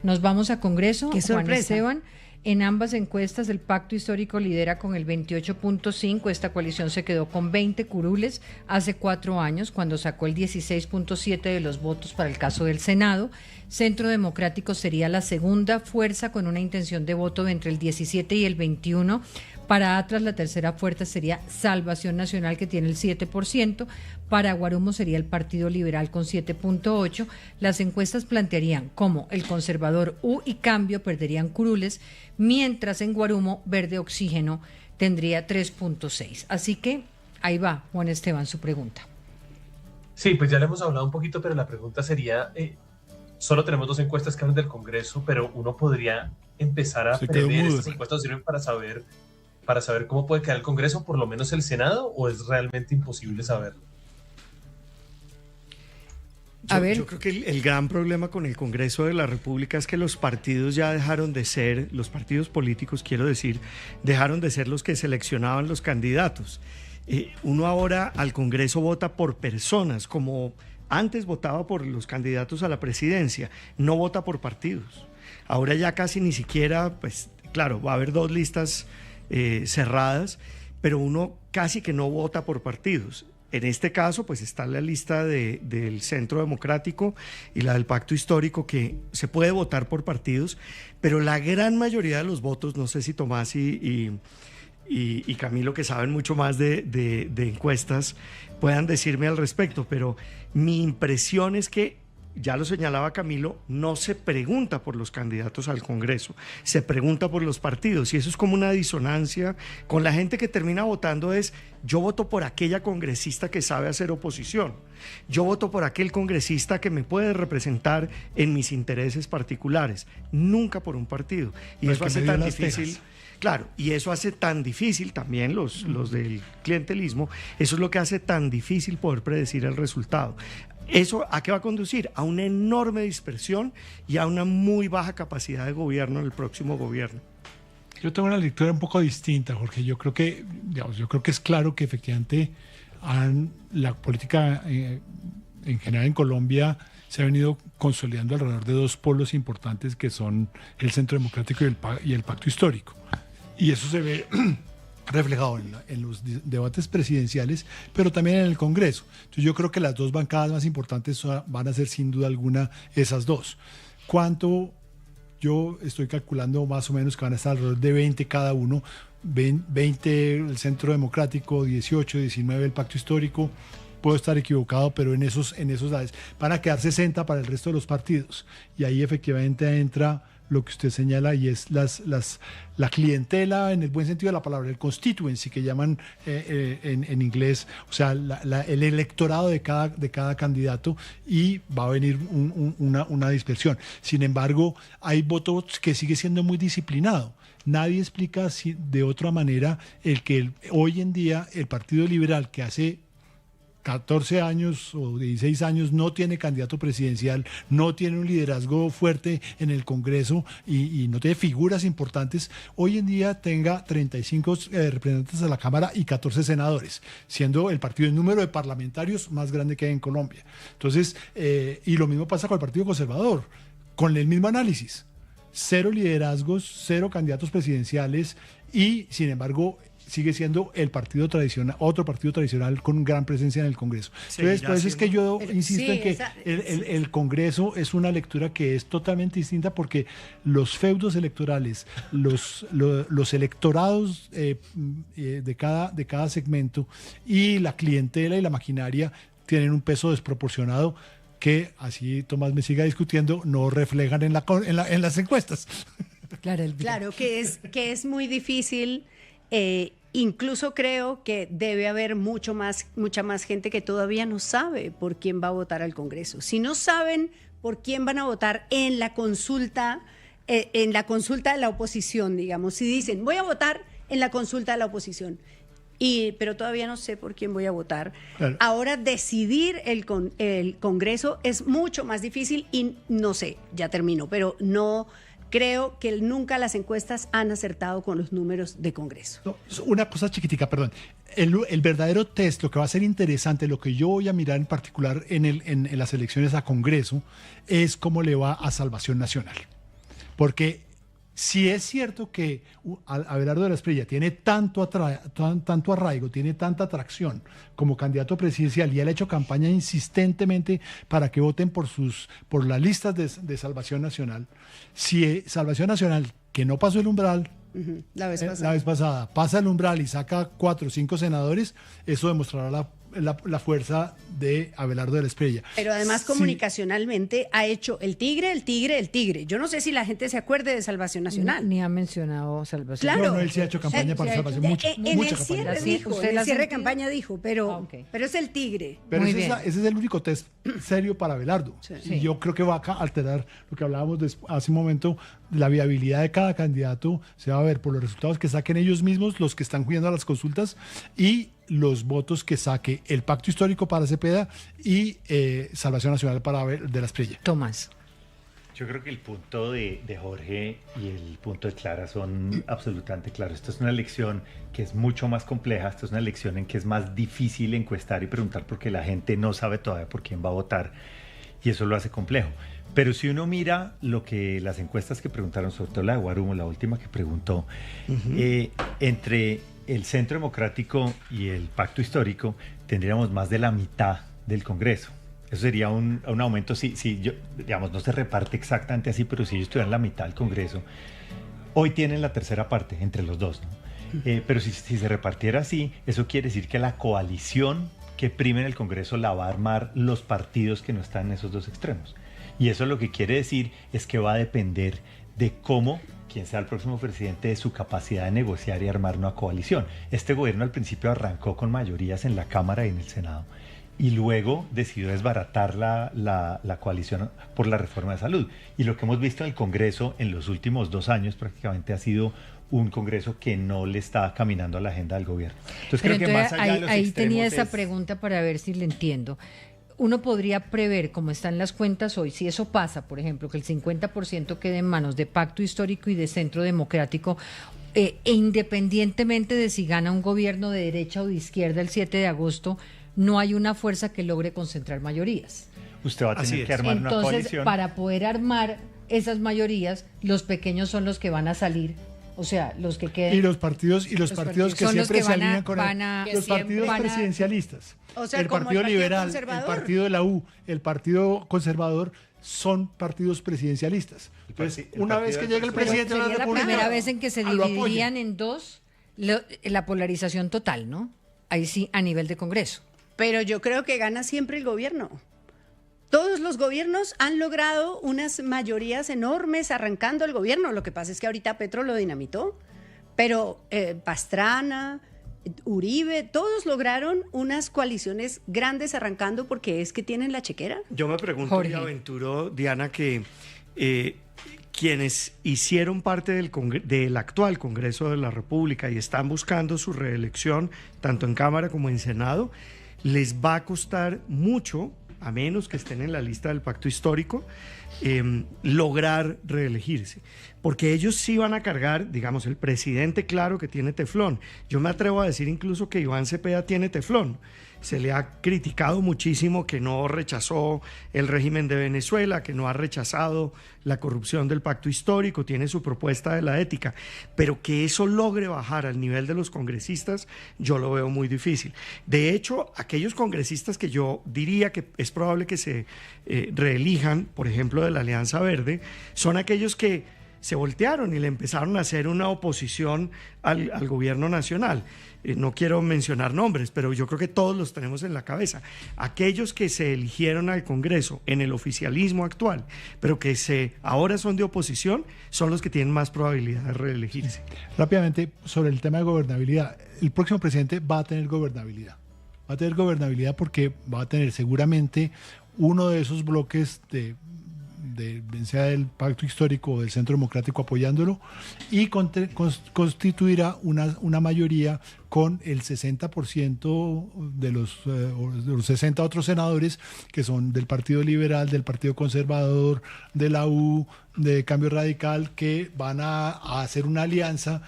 Nos vamos a Congreso. ¡Qué Juan sorpresa! Esteban, en ambas encuestas el Pacto Histórico lidera con el 28.5, esta coalición se quedó con 20 curules hace 4 años cuando sacó el 16.7 de los votos para el caso del Senado. Centro Democrático sería la segunda fuerza con una intención de voto entre el 17 y el 21. Para Atlas la tercera fuerza sería Salvación Nacional, que tiene el 7%. Para Guarumo sería el Partido Liberal con 7.8%. Las encuestas plantearían cómo el conservador U y Cambio perderían curules, mientras en Guarumo Verde Oxígeno tendría 3.6%. Así que ahí va, Juan Esteban, su pregunta. Sí, pues ya le hemos hablado un poquito, pero la pregunta sería, solo tenemos 2 encuestas que hablan del Congreso, pero uno podría empezar a prever, estas encuestas sirven para saber cómo puede quedar el Congreso, por lo menos el Senado, o es realmente imposible saberlo. Yo creo que el gran problema con el Congreso de la República es que los partidos ya dejaron de ser, los partidos políticos quiero decir, dejaron de ser los que seleccionaban los candidatos. Uno ahora al Congreso vota por personas, como antes votaba por los candidatos a la presidencia, no vota por partidos. Ahora ya casi ni siquiera, pues claro, va a haber 2 listas cerradas, pero uno casi que no vota por partidos. En este caso, pues está la lista del Centro Democrático y la del Pacto Histórico, que se puede votar por partidos, pero la gran mayoría de los votos, no sé si Tomás y Camilo, que saben mucho más de encuestas, puedan decirme al respecto, pero mi impresión es que, ya lo señalaba Camilo, no se pregunta por los candidatos al Congreso, se pregunta por los partidos, y eso es como una disonancia con la gente que termina votando. Yo voto por aquella congresista que sabe hacer oposición, yo voto por aquel congresista que me puede representar en mis intereses particulares, nunca por un partido, y eso hace tan difícil. Claro, y eso hace tan difícil también los del clientelismo, eso es lo que hace tan difícil poder predecir el resultado. ¿Eso a qué va a conducir? A una enorme dispersión y a una muy baja capacidad de gobierno en el próximo gobierno. Yo tengo una lectura un poco distinta, Jorge. Yo creo que es claro que efectivamente la política en general en Colombia se ha venido consolidando alrededor de 2 polos importantes, que son el Centro Democrático y el Pacto Histórico. Y eso se ve reflejado en los debates presidenciales, pero también en el Congreso. Entonces yo creo que las 2 bancadas más importantes van a ser sin duda alguna esas 2. ¿Cuánto? Yo estoy calculando más o menos que van a estar alrededor de 20 cada uno, 20 el Centro Democrático, 18, 19 el Pacto Histórico. Puedo estar equivocado, pero en esos lados van a quedar 60 para el resto de los partidos. Y ahí efectivamente entra lo que usted señala, y es la clientela en el buen sentido de la palabra, el constituency que llaman en inglés, o sea, el electorado de cada candidato, y va a venir una dispersión. Sin embargo, hay votos que sigue siendo muy disciplinado. Nadie explica de otra manera el que hoy en día el Partido Liberal, que hace 14 años o 16 años no tiene candidato presidencial, no tiene un liderazgo fuerte en el Congreso y no tiene figuras importantes, hoy en día tenga 35 representantes a la Cámara y 14 senadores, siendo el partido en número de parlamentarios más grande que hay en Colombia. Entonces, y lo mismo pasa con el Partido Conservador, con el mismo análisis: 0 liderazgos, 0 candidatos presidenciales, y sin embargo sigue siendo el partido tradicional, otro partido tradicional con gran presencia en el Congreso. Entonces, por eso es que yo insisto en que el Congreso es una lectura que es totalmente distinta, porque los feudos electorales, los electorados de cada segmento, y la clientela y la maquinaria tienen un peso desproporcionado que, así Tomás me siga discutiendo, no reflejan en las encuestas. Claro que es muy difícil. Incluso creo que debe haber mucha más gente que todavía no sabe por quién va a votar al Congreso. Si no saben por quién van a votar en la consulta de la oposición, digamos, si dicen voy a votar en la consulta de la oposición, pero todavía no sé por quién voy a votar. Claro. Ahora decidir el Congreso es mucho más difícil, y no sé, ya termino, pero no creo que nunca las encuestas han acertado con los números de Congreso. No, una cosa chiquitica, perdón. El verdadero test, lo que va a ser interesante, lo que yo voy a mirar en particular en las elecciones a Congreso, es cómo le va a Salvación Nacional. porque si es cierto que Abelardo de la Espriella tiene tanto arraigo, tiene tanta atracción como candidato presidencial y él ha hecho campaña insistentemente para que voten por las listas de Salvación Nacional, si Salvación Nacional, que no pasó el umbral, la vez pasada, pasa el umbral y saca 4 o 5 senadores, eso demostrará la fuerza de Abelardo de la Espriella. Pero además comunicacionalmente ha hecho el tigre. Yo no sé si la gente se acuerde de Salvación Nacional. Ni ha mencionado Salvación. Claro. No, él sí ha hecho campaña para Salvación. En el cierre dijo, en el cierre de campaña dijo, pero es el tigre. Pero ese es el único test serio para Abelardo. Sí. Y yo creo que va a alterar lo que hablábamos hace un momento, la viabilidad de cada candidato se va a ver por los resultados que saquen ellos mismos, los que están jugando a las consultas, y los votos que saque el Pacto Histórico para Cepeda y Salvación Nacional para de la Espriella. Tomás. Yo creo que el punto de Jorge y el punto de Clara son absolutamente claros. Esto es una elección que es mucho más compleja, esto es una elección en que es más difícil encuestar y preguntar porque la gente no sabe todavía por quién va a votar y eso lo hace complejo. Pero si uno mira lo que las encuestas que preguntaron, sobre todo la de Guarumo, la última que preguntó, entre el Centro Democrático y el Pacto Histórico tendríamos más de la mitad del Congreso. Eso sería un aumento, si yo, digamos, no se reparte exactamente así, pero si ellos tuvieran la mitad del Congreso, hoy tienen la tercera parte entre los dos, ¿no? Pero si se repartiera así, eso quiere decir que la coalición que prime en el Congreso la va a armar los partidos que no están en esos dos extremos. Y eso lo que quiere decir es que va a depender de cómo quien sea el próximo presidente, de su capacidad de negociar y armar una coalición. Este gobierno al principio arrancó con mayorías en la Cámara y en el Senado y luego decidió desbaratar la coalición por la reforma de salud. Y lo que hemos visto en el Congreso en los últimos 2 años prácticamente ha sido un Congreso que no le está caminando a la agenda del gobierno. Entonces, creo que más allá de los extremos tenía esa pregunta para ver si le entiendo. Uno podría prever, como están las cuentas hoy, si eso pasa, por ejemplo, que el 50% quede en manos de Pacto Histórico y de Centro Democrático, e independientemente de si gana un gobierno de derecha o de izquierda el 7 de agosto, no hay una fuerza que logre concentrar mayorías. Usted va a tener que armar una coalición. Entonces, para poder armar esas mayorías, los pequeños son los que van a salir. O sea, los que queden. Y los partidos que siempre se alinean con los partidos presidencialistas. O sea, el Partido Liberal, el Partido de la U, el Partido Conservador son partidos presidencialistas. Entonces, una vez que llegue el presidente de la República, la primera vez en que se dividirían en dos la polarización total, ¿no? Ahí sí, a nivel de Congreso. Pero yo creo que gana siempre el gobierno. Todos los gobiernos han logrado unas mayorías enormes arrancando el gobierno. Lo que pasa es que ahorita Petro lo dinamitó, pero Pastrana, Uribe, todos lograron unas coaliciones grandes arrancando porque es que tienen la chequera. Yo me pregunto y aventuro, Diana, que quienes hicieron parte del actual Congreso de la República y están buscando su reelección, tanto en Cámara como en Senado, les va a costar mucho, a menos que estén en la lista del Pacto Histórico, lograr reelegirse. Porque ellos sí van a cargar, digamos, el presidente, claro que tiene teflón. Yo me atrevo a decir incluso que Iván Cepeda tiene teflón. Se le ha criticado muchísimo que no rechazó el régimen de Venezuela, que no ha rechazado la corrupción del Pacto Histórico, tiene su propuesta de la ética, pero que eso logre bajar al nivel de los congresistas, yo lo veo muy difícil. De hecho, aquellos congresistas que yo diría que es probable que se reelijan, por ejemplo, de la Alianza Verde, son aquellos que se voltearon y le empezaron a hacer una oposición al gobierno nacional. No quiero mencionar nombres, pero yo creo que todos los tenemos en la cabeza. Aquellos que se eligieron al Congreso en el oficialismo actual, pero que ahora son de oposición, son los que tienen más probabilidad de reelegirse. Rápidamente, sobre el tema de gobernabilidad. El próximo presidente va a tener gobernabilidad. Va a tener gobernabilidad porque va a tener seguramente uno de esos bloques sea del Pacto Histórico o del Centro Democrático apoyándolo, y constituirá una mayoría con el 60% de los 60 otros senadores que son del Partido Liberal, del Partido Conservador, de la U, de Cambio Radical, que van a hacer una alianza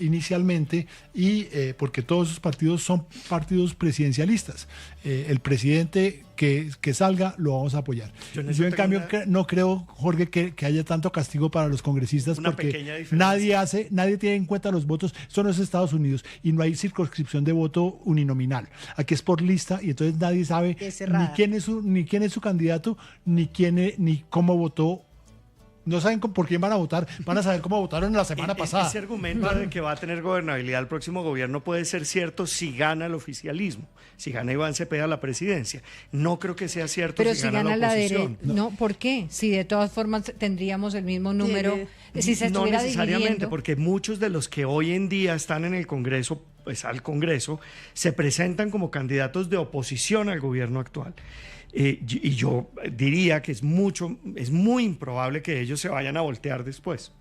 inicialmente, y porque todos esos partidos son partidos presidencialistas. El presidente que salga lo vamos a apoyar. Yo en cambio no creo, Jorge, que haya tanto castigo para los congresistas, porque nadie tiene en cuenta los votos. Esto no es Estados Unidos y no hay circunscripción de voto uninominal. Aquí es por lista, y entonces nadie sabe ni quién es su candidato, ni cómo votó. No saben por quién van a votar, van a saber cómo votaron la semana pasada. Ese argumento de que va a tener gobernabilidad el próximo gobierno puede ser cierto si gana el oficialismo, si gana Iván Cepeda la presidencia. No creo que sea cierto pero si gana la oposición. No, ¿por qué? Si de todas formas tendríamos el mismo número, si se estuviera no necesariamente, dividiendo. porque muchos de los que hoy en día están en el Congreso, pues al Congreso, se presentan como candidatos de oposición al gobierno actual. Y yo diría que es muy improbable que ellos se vayan a voltear después.